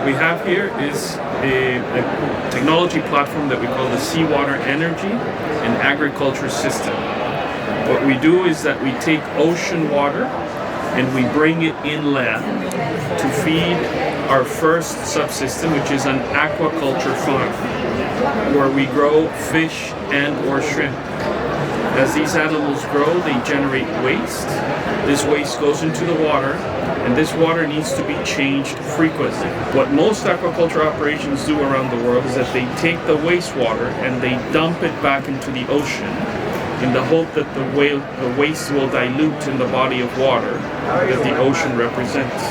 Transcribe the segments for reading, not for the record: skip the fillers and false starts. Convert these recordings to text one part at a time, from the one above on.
What we have here is a technology platform that we call the Seawater Energy and Agriculture System. What we do is that we take ocean water and we bring it inland to feed our first subsystem, which is an aquaculture farm, where we grow fish and or shrimp. As these animals grow, they generate waste. This waste goes into the water, and this water needs to be changed frequently. What most aquaculture operations do around the world is that they take the wastewater and they dump it back into the ocean in the hope that the waste will dilute in the body of water that the ocean represents.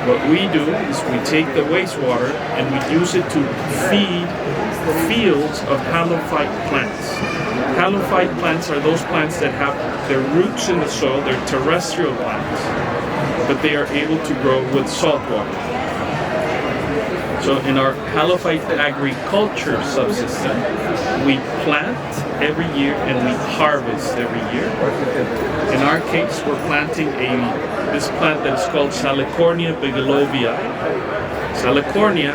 What we do is we take the wastewater and we use it to feed fields of halophyte plants. Halophyte plants are those plants that have their roots in the soil, they're terrestrial plants, but they are able to grow with salt water. So in our halophyte agriculture subsystem, we plant every year and we harvest every year. In our case, we're planting this plant that is called Salicornia bigelovii. Salicornia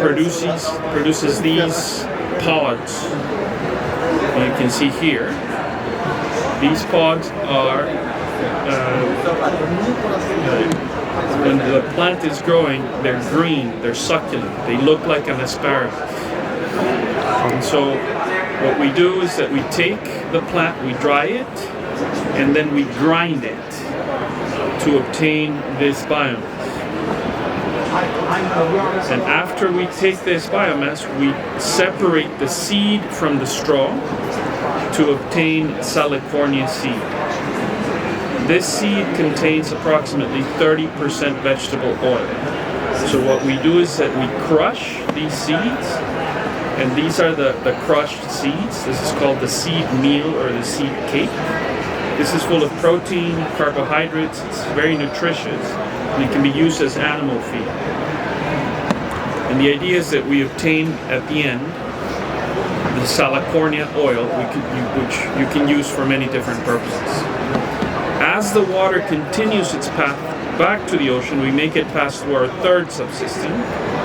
produces these pods. You can see here. These pods are when the plant is growing, they're green, they're succulent, they look like an asparagus. And so what we do is that we take the plant, we dry it, and then we grind it to obtain this biomass. And after we take this biomass, we separate the seed from the straw to obtain Salicornia seed. This seed contains approximately 30% vegetable oil. So what we do is that we crush these seeds, and these are the crushed seeds. This is called the seed meal or the seed cake. This is full of protein, carbohydrates, it's very nutritious, and it can be used as animal feed. And the idea is that we obtain at the end the Salicornia oil, which you can use for many different purposes. As the water continues its path back to the ocean, we make it pass through our third subsystem,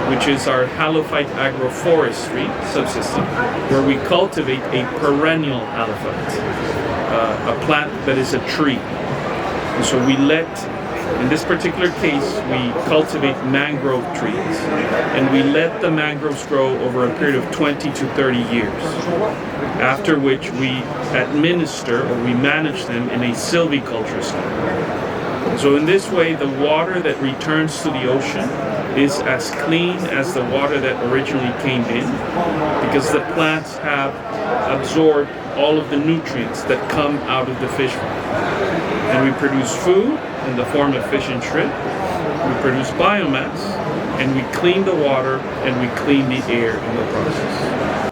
which is our halophyte agroforestry subsystem, where we cultivate a perennial halophyte, a plant that is a tree. And so in this particular case, we cultivate mangrove trees, and we let the mangroves grow over a period of 20 to 30 years, after which we administer or we manage them in a silviculture style. So in this way, the water that returns to the ocean is as clean as the water that originally came in, because the plants have absorbed all of the nutrients that come out of the fish farm. And we produce food in the form of fish and shrimp, we produce biomass, and we clean the water and we clean the air in the process.